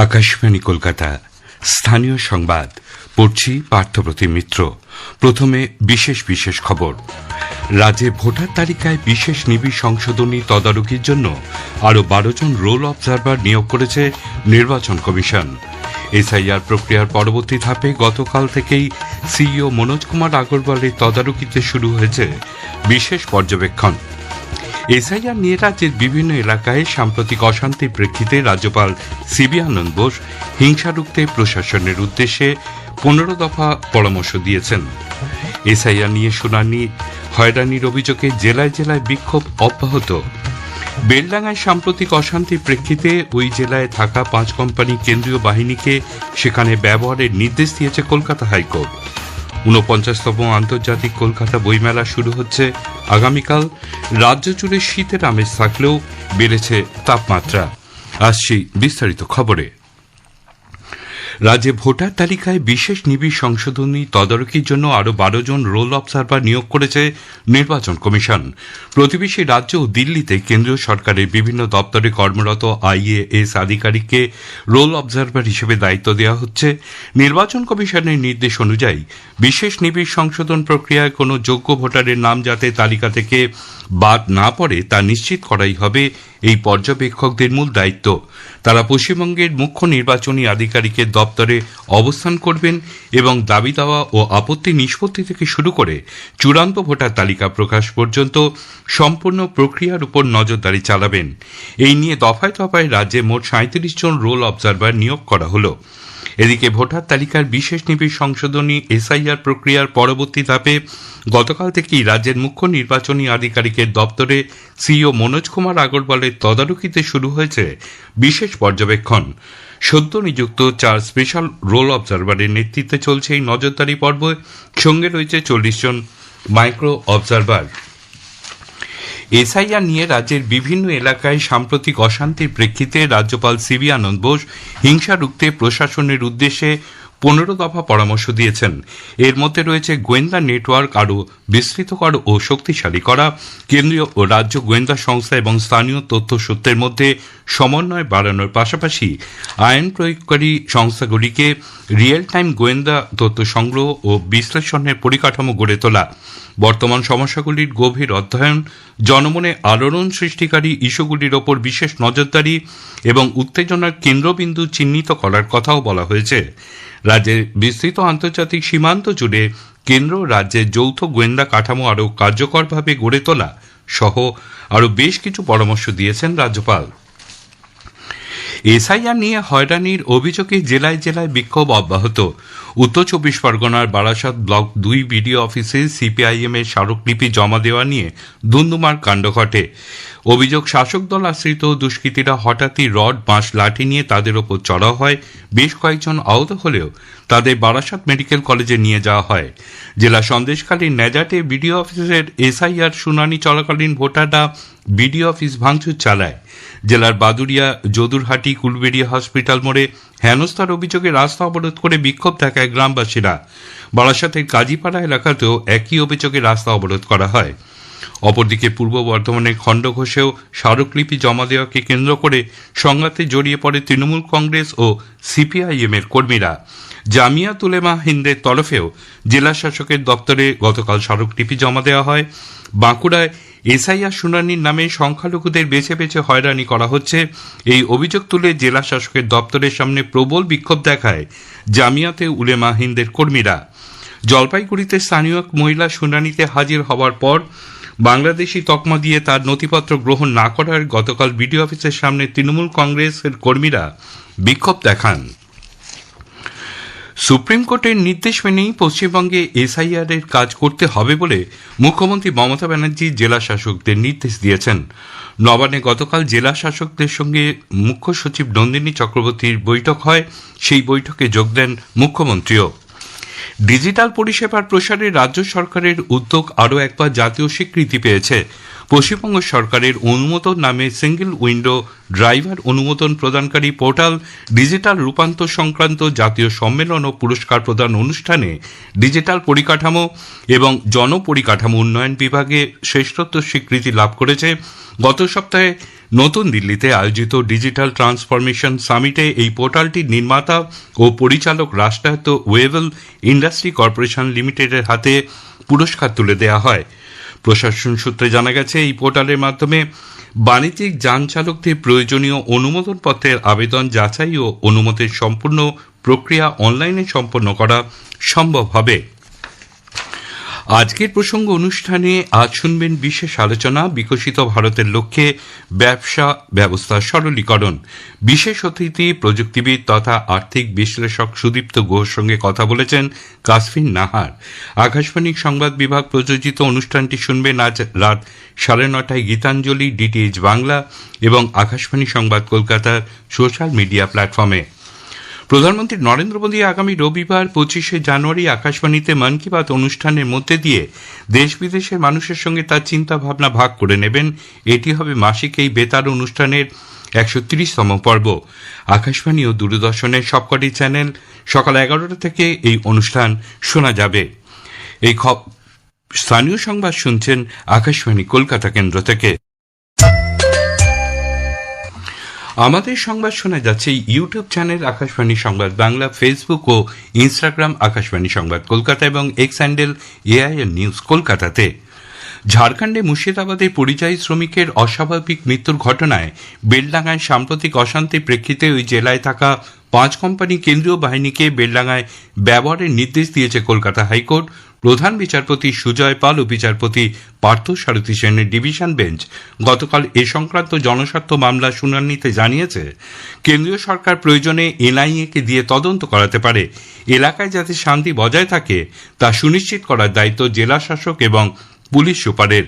আকাশবাণী কলকাতা স্থানীয় সংবাদ পড়ছি পার্থপ্রতিম মিত্র। প্রথমে বিশেষ বিশেষ খবর। রাজ্যে ভোটার তালিকায় বিশেষ নিবিড় সংশোধনী তদারকির জন্য আরও 12 জন রোল অবজারভার নিয়োগ করেছে নির্বাচন কমিশন। এসআইআর প্রক্রিয়ার পরবর্তী ধাপে গতকাল থেকেই সিইও মনোজ কুমার আগরওয়ালের তদারকিতে শুরু হয়েছে বিশেষ পর্যবেক্ষণ। এসআইআর নিয়ে রাজ্যের বিভিন্ন এলাকায় সাম্প্রতিক অশান্তির প্রেক্ষিতে রাজ্যপাল সিবি আনন্দ বোস হিংসা রুখতে প্রশাসনের উদ্দেশ্যে 15 দফা পরামর্শ দিয়েছেন। এসআইআর নিয়ে শুনানি হয়রানির অভিযোগে জেলায় জেলায় বিক্ষোভ অব্যাহত। বেলডাঙ্গায় সাম্প্রতিক অশান্তির প্রেক্ষিতে ওই জেলায় থাকা 5 কোম্পানি কেন্দ্রীয় বাহিনীকে সেখানে ব্যবহারের নির্দেশ দিয়েছে কলকাতা হাইকোর্ট। 49তম আন্তর্জাতিক কলকাতা বইমেলা শুরু হচ্ছে আগামীকাল। রাজ্য জুড়ে শীতের আমেজ থাকলেও বেড়েছে তাপমাত্রা। আসছি বিস্তারিত খবরে। রাজ্যে ভোটার তালিকায় বিশেষ নিবিড় সংশোধনী তদারকির জন্য আরও 12 জন রোল অবজারভার নিয়োগ করেছে নির্বাচন কমিশন। প্রতিবেশী রাজ্য ও দিল্লিতে কেন্দ্রীয় সরকারের বিভিন্ন দপ্তরে কর্মরত আইএএস আধিকারিককে রোল অবজারভার হিসেবে দায়িত্ব দেওয়া হচ্ছে। নির্বাচন কমিশনের নির্দেশ অনুযায়ী বিশেষ নিবিড় সংশোধন প্রক্রিয়ায় কোনো যোগ্য ভোটারের নাম যাতে তালিকা থেকে বাদ না পড়ে তা নিশ্চিত করাই হবে এই পর্যবেক্ষকদের মূল দায়িত্ব। তারা পশ্চিমবঙ্গের মুখ্য নির্বাচনী আধিকারিকের দপ্তরে অবস্থান করবেন এবং দাবি দাওয়া ও আপত্তি নিষ্পত্তি থেকে শুরু করে চূড়ান্ত ভোটার তালিকা প্রকাশ পর্যন্ত সম্পূর্ণ প্রক্রিয়ার উপর নজরদারি চালাবেন। এই নিয়ে দফায় দফায় রাজ্যে মোট 37 জন রোল অবজারভার নিয়োগ করা হল। এদিকে ভোটার তালিকার বিশেষ নিবিড় সংশোধনী এসআইআর প্রক্রিয়ার পরবর্তী ধাপে গতকাল থেকেই রাজ্যের মুখ্য নির্বাচনী আধিকারিকের দপ্তরে সিইও মনোজ কুমার আগরওয়ালের তদারকিতে শুরু হয়েছে বিশেষ পর্যবেক্ষণ। সদ্য নিযুক্ত 4 স্পেশাল রোল অবজারভারের নেতৃত্বে চলছে এই নজরদারি পর্ব। সঙ্গে রয়েছে 40 জন মাইক্রো অবজারভার। এসআইআর নিয়ে রাজ্যের বিভিন্ন এলাকায় সাম্প্রতিক অশান্তির প্রেক্ষিতে রাজ্যপাল সিবি আনন্দ বোস হিংসা রুখতে প্রশাসনের উদ্দেশ্যে 15 দফা পরামর্শ দিয়েছেন। এর মধ্যে রয়েছে গোয়েন্দা নেটওয়ার্ক আরও বিস্তৃত করা ও শক্তিশালী করা, কেন্দ্রীয় ও রাজ্য গোয়েন্দা সংস্থা এবং স্থানীয় তথ্য সূত্রের মধ্যে সমন্বয় বাড়ানোর পাশাপাশি আইন প্রয়োগকারী সংস্থাগুলিকে রিয়েল টাইম গোয়েন্দা তথ্য সংগ্রহ ও বিশ্লেষণের পরিকাঠামো গড়ে তোলা, বর্তমান সমস্যাগুলির গভীর অধ্যয়ন, জনমনে আলোড়ন সৃষ্টিকারী ইস্যুগুলির ওপর বিশেষ নজরদারি এবং উত্তেজনার কেন্দ্রবিন্দু চিহ্নিত করার কথাও বলা হয়েছে। রাজ্যের বিস্তৃত আন্তর্জাতিক সীমান্ত জুড়ে কেন্দ্র রাজ্যের যৌথ গোয়েন্দা কাঠামো আরও কার্যকরভাবে গড়ে তোলা সহ আরও বেশ কিছু পরামর্শ দিয়েছেন রাজ্যপাল। এসআইআর নিয়ে হয়রানির অভিযোগে জেলায় জেলায় বিক্ষোভ অব্যাহত। উত্তর 24 পরগনার বারাসাত ব্লক 2 বিডিও অফিসে সিপিআইএম এর স্মারকলিপি জমা দেওয়া নিয়ে ধুন্ধুমার কাণ্ড ঘটে। অভিযোগ, শাসক দল আশ্রিত দুষ্কৃতীরা হঠাৎই রড, বাঁশ, লাঠি নিয়ে তাদের ওপর চড়াও হয়। বেশ কয়েকজন আহত হলেও তাদের বারাসাত মেডিকেল কলেজে নিয়ে যাওয়া হয়। জেলা সন্দেশখালীর নেজাটে বিডিও অফিসের এসআইআর শুনানি চলাকালীন ভোটাররা বিডিও অফিস ভাঙচুর চালায়। জেলার বাদুড়িয়া, যদুরহাটি, কুলবেড়িয়া হসপিটাল মোড়ে হেনস্থার অভিযোগে রাস্তা অবরোধ করে বিক্ষোভ দেখায় গ্রামবাসীরা। বারাসাতের কাজীপাড়া এলাকাতেও একই অভিযোগে রাস্তা অবরোধ করা হয়। অপরদিকে পূর্ব বর্ধমানের খণ্ডঘোষেও স্মারকলিপি জমা দেওয়াকে কেন্দ্র করে সংঘাতে জড়িয়ে পড়ে তৃণমূল কংগ্রেস ও সিপিআইএম এর কর্মীরা। জামিয়াত উলেমা হিন্দের তরফেও জেলা শাসকের দপ্তরে গতকাল স্মারকলিপি জমা দেওয়া হয়। বাঁকুড়ায় এসআইআর শুনানির নামে সংখ্যালঘুদের বেছে বেছে হয়রানি করা হচ্ছে, এই অভিযোগ তুলে জেলা শাসকের দপ্তরের সামনে প্রবল বিক্ষোভ দেখায় জামিয়াতে উলেমা হিন্দের কর্মীরা। জলপাইগুড়িতে স্থানীয় মহিলা শুনানিতে হাজির হওয়ার পর বাংলাদেশি তকমা দিয়ে তার নথিপত্র গ্রহণ না করার গতকাল বিডিও অফিসের সামনে তৃণমূল কংগ্রেসের কর্মীরা বিক্ষোভ দেখান। সুপ্রিম কোর্টের নির্দেশ মেনেই পশ্চিমবঙ্গে এসআইআর এর কাজ করতে হবে বলে মুখ্যমন্ত্রী মমতা ব্যানার্জি জেলা শাসকদের নির্দেশ দিয়েছেন। নবান্নে গতকাল জেলা শাসকদের সঙ্গে মুখ্য সচিব নন্দিনী চক্রবর্তীর বৈঠক হয়। সেই বৈঠকে যোগ দেন মুখ্যমন্ত্রীও। ডিজিটাল পরিষেবার প্রসারে রাজ্য সরকারের উদ্যোগ আরও একবার জাতীয় স্বীকৃতি পেয়েছে। পশ্চিমবঙ্গ সরকারের অনুমোদন নামে সিঙ্গল উইন্ডো ড্রাইভার অনুমোদন প্রদানকারী পোর্টাল ডিজিটাল রূপান্তর সংক্রান্ত জাতীয় সম্মেলন ও পুরস্কার প্রদান অনুষ্ঠানে ডিজিটাল পরিকাঠামো এবং জনপরিকাঠামো উন্নয়ন বিভাগে শ্রেষ্ঠত্ব স্বীকৃতি লাভ করেছে। গত সপ্তাহে নতুন দিল্লিতে আয়োজিত ডিজিটাল ট্রান্সফরমেশন সামিটে এই পোর্টালটির নির্মাতা ও পরিচালক রাষ্ট্রায়ত্ত ওয়েভেল ইন্ডাস্ট্রি কর্পোরেশন লিমিটেডের হাতে পুরস্কার তুলে দেওয়া হয়। প্রশাসন সূত্রে জানা গেছে, এই পোর্টালের মাধ্যমে বাণিজ্যিক যান চালকদের প্রয়োজনীয় অনুমোদনপত্রের আবেদন, যাচাই ও অনুমতির সম্পূর্ণ প্রক্রিয়া অনলাইনে সম্পন্ন করা সম্ভব হবে। আজকের প্রসঙ্গ অনুষ্ঠানে আজ শুনবেন বিশেষ আলোচনা, বিকশিত ভারতের লক্ষ্যে ব্যবসা ব্যবস্থার সরলীকরণ। বিশেষ অতিথি প্রযুক্তিবিদ তথা আর্থিক বিশ্লেষক সুদীপ্ত গুহর সঙ্গে কথা বলেছেন কাসফিন নাহার। আকাশবাণী সংবাদ বিভাগ প্রযোজিত অনুষ্ঠানটি শুনবেন আজ রাত 9:30 গীতাঞ্জলি, ডিটিএইচ বাংলা এবং আকাশবাণী সংবাদ কলকাতার সোশ্যাল মিডিয়া প্ল্যাটফর্মে। প্রধানমন্ত্রী নরেন্দ্র মোদী আগামী রবিবার 25শে জানুয়ারি আকাশবাণীতে মন কি বাত অনুষ্ঠানের মধ্যে দিয়ে দেশ বিদেশের মানুষের সঙ্গে তার চিন্তা ভাবনা ভাগ করে নেবেন। এটি হবে মাসিক এই বেতার অনুষ্ঠানের 130তম পর্ব। আকাশবাণী ও দূরদর্শনের সবকটি চ্যানেল সকাল 11টা থেকে এই অনুষ্ঠান শোনা যাবে। এই স্থানীয় সংবাদ শুনছেন আকাশবাণী কলকাতা কেন্দ্র থেকে। আমাদের সংবাদ শোনা যাচ্ছে ইউটিউব চ্যানেল আকাশবাণী সংবাদ বাংলা, ফেসবুক ও ইনস্টাগ্রাম আকাশবাণী সংবাদ কলকাতা এবং এক্স হ্যান্ডেল এআইএন নিউজ কলকাতাতে। ঝাড়খণ্ডে মুর্শিদাবাদে পরিযায়ী শ্রমিকের অস্বাভাবিক মৃত্যুর ঘটনায় বেলডাঙ্গায় সাম্প্রতিক অশান্তির প্রেক্ষিতে ওই জেলায় থাকা 5 কোম্পানি কেন্দ্রীয় বাহিনীকে বেলডাঙ্গায় ব্যবহারের নির্দেশ দিয়েছে কলকাতা হাইকোর্ট। প্রধান বিচারপতি সুজয় পাল ও বিচারপতি পার্থ সারথী সেনের ডিভিশন বেঞ্চ গতকাল এ সংক্রান্ত জনস্বার্থ মামলা শুনানিতে জানিয়েছে, কেন্দ্রীয় সরকার প্রয়োজনে এনআইএ-কে দিয়ে তদন্ত করাতে পারে। এলাকায় যাতে শান্তি বজায় থাকে তা সুনিশ্চিত করার দায়িত্ব জেলা শাসক এবং পুলিশ সুপারের।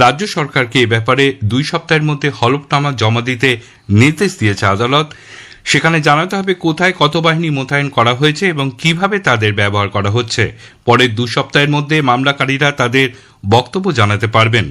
রাজ্য সরকারকে এ ব্যাপারে 2 সপ্তাহের মধ্যে হলফনামা জমা দিতে নির্দেশ দিয়েছে আদালত। সেখানে জানাতে হবে কোথায় কত বাহিনী মোতায়েন করা হয়েছে এবং কিভাবে তাদের ব্যবহার করা হচ্ছে। পরের 2 সপ্তাহের মধ্যে মামলাকারীরা তাদের বক্তব্য জানাতে পারবেন।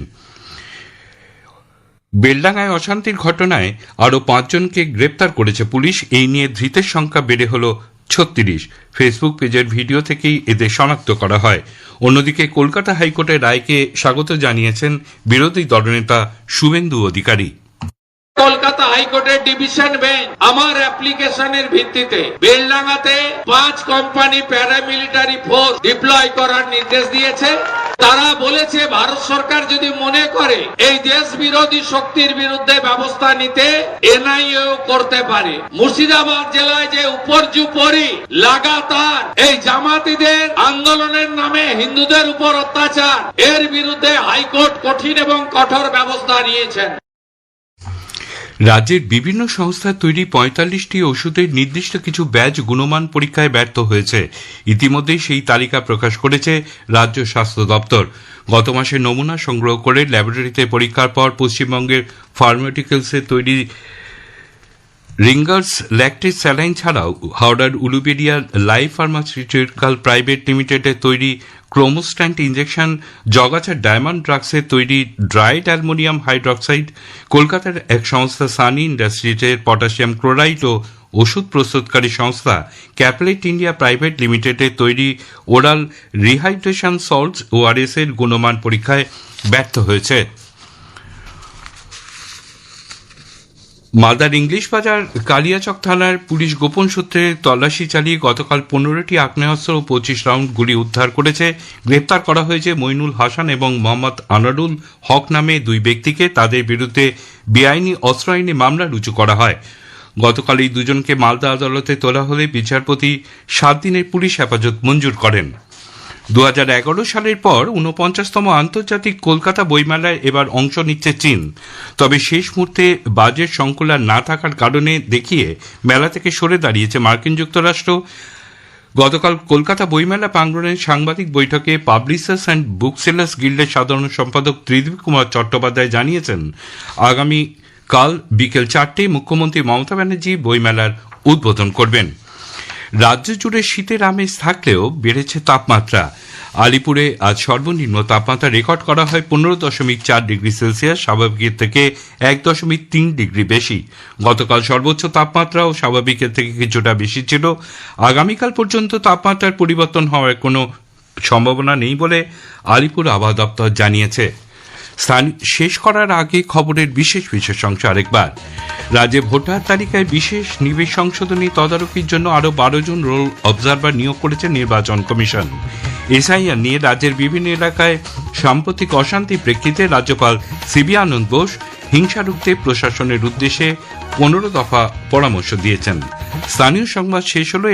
বেলডাঙ্গায় অশান্তির ঘটনায় আরও 5 জনকে গ্রেপ্তার করেছে পুলিশ। এই নিয়ে ধৃতের সংখ্যা বেড়ে হল 36। ফেসবুক পেজের ভিডিও থেকেই এদের শনাক্ত করা হয়। অন্যদিকে কলকাতা হাইকোর্টের রায়কে স্বাগত জানিয়েছেন বিরোধী দলনেতা শুভেন্দু অধিকারী। কলকাতা হাইকোর্টের ডিভিশন বেঞ্চ আমার অ্যাপ্লিকেশনের ভিত্তিতে বেলডাঙ্গাতে 5 কোম্পানি প্যারামিলিটারি ফোর্স ডিপ্লয় করার নির্দেশ দিয়েছে। তারা বলেছে ভারত সরকার যদি মনে করে এই দেশ বিরোধী শক্তির বিরুদ্ধে ব্যবস্থা নিতে এনআইএও করতে পারে। মুর্শিদাবাদ জেলায় যে উপর্যুপরি লাগাতার এই জামাতিদের আন্দোলনের নামে হিন্দুদের উপর অত্যাচার, এর বিরুদ্ধে হাইকোর্ট কঠিন এবং কঠোর ব্যবস্থা নিয়েছেন। রাজ্যের বিভিন্ন সংস্থার তৈরি 45টি ওষুধের নির্দিষ্ট কিছু ব্যাচ গুণমান পরীক্ষায় ব্যর্থ হয়েছে। ইতিমধ্যেই সেই তালিকা প্রকাশ করেছে রাজ্য স্বাস্থ্য দপ্তর। গত মাসে নমুনা সংগ্রহ করে ল্যাবরেটরিতে পরীক্ষার পর পশ্চিমবঙ্গের ফার্মাটিক্যালসের তৈরি রিঙ্গার্স ল্যাকটেজ স্যালাইন ছাড়াও হাওড়ার উলুবেড়িয়া লাইফ ফার্মাসিউটিক্যাল প্রাইভেট লিমিটেডের তৈরি ক্রোমোস্ট্যান্ট ইঞ্জেকশন, জগাছার ডায়মন্ড ড্রাগসের তৈরি ড্রাইড অ্যালমোনিয়াম হাইড্রক্সাইড, কলকাতার এক সংস্থা সানি ইন্ডাস্ট্রিজের পটাশিয়াম ক্লোরাইড ও ওষুধ প্রস্তুতকারী সংস্থা ক্যাপলেট ইন্ডিয়া প্রাইভেট লিমিটেডের তৈরি ওরাল রিহাইড্রেশন সল্টস ওআরএস এর গুণমান পরীক্ষায় ব্যর্থ হয়েছে। মালদার ইংলিশ বাজার কালিয়াচক থানার পুলিশ গোপন সূত্রে তল্লাশি চালিয়ে গতকাল 15টি আগ্নেয়াস্ত্র ও 25 রাউন্ড গুলি উদ্ধার করেছে। গ্রেপ্তার করা হয়েছে মইনুল হাসান এবং মোহাম্মদ আনারুল হক নামে 2 ব্যক্তিকে। তাদের বিরুদ্ধে বেআইনি অস্ত্র আইনে মামলা রুজু করা হয়। গতকাল এই 2 জনকে মালদা আদালতে তোলা হলে বিচারপতি 7 দিনের পুলিশ হেফাজত মঞ্জুর করেন। 2011 সালের পর 49তম আন্তর্জাতিক কলকাতা বইমেলায় এবার অংশ নিচ্ছে চীন। তবে শেষ মুহূর্তে বাজেট সংকুলান না থাকার কারণে দেখিয়ে মেলা থেকে সরে দাঁড়িয়েছে মার্কিন যুক্তরাষ্ট্র। গতকাল কলকাতা বইমেলা প্রাঙ্গণের সাংবাদিক বৈঠকে পাবলিশার্স অ্যান্ড বুকসেলার্স গিল্ডের সাধারণ সম্পাদক ত্রিদিব কুমার চট্টোপাধ্যায় জানিয়েছেন, আগামী কাল বিকেল 4টায় মুখ্যমন্ত্রী মমতা ব্যানার্জি বইমেলার উদ্বোধন করবেন। রাজ্য জুড়ে শীতের আমেজ থাকলেও বেড়েছে তাপমাত্রা। আলিপুরে আজ সর্বনিম্ন তাপমাত্রা রেকর্ড করা হয় 15.4 ডিগ্রি সেলসিয়াস, স্বাভাবিকের থেকে 1.3 ডিগ্রি বেশি। গতকাল সর্বোচ্চ তাপমাত্রাও স্বাভাবিকের থেকে কিছুটা বেশি ছিল। আগামীকাল পর্যন্ত তাপমাত্রার পরিবর্তন হওয়ার কোনো সম্ভাবনা নেই বলে আলিপুর আবহাওয়া দপ্তর জানিয়েছে। শেষ করার আগে খবরের বিশেষ বিশেষাংশ আরেকবার। রাজ্যে ভোটার তালিকায় বিশেষ নিবিড় সংশোধনী তদারকির জন্য আরও 12 জন রোল অবজারভার নিয়োগ করেছে নির্বাচন কমিশন। এসআইআর নিয়ে রাজ্যের বিভিন্ন এলাকায় সাম্প্রতিক অশান্তির প্রেক্ষিতে রাজ্যপাল সিবি আনন্দ বোস হিংসা রুখতে প্রশাসনের উদ্দেশ্যে 15 দফা পরামর্শ দিয়েছেন। স্থানীয় সংবাদ শেষ হলো।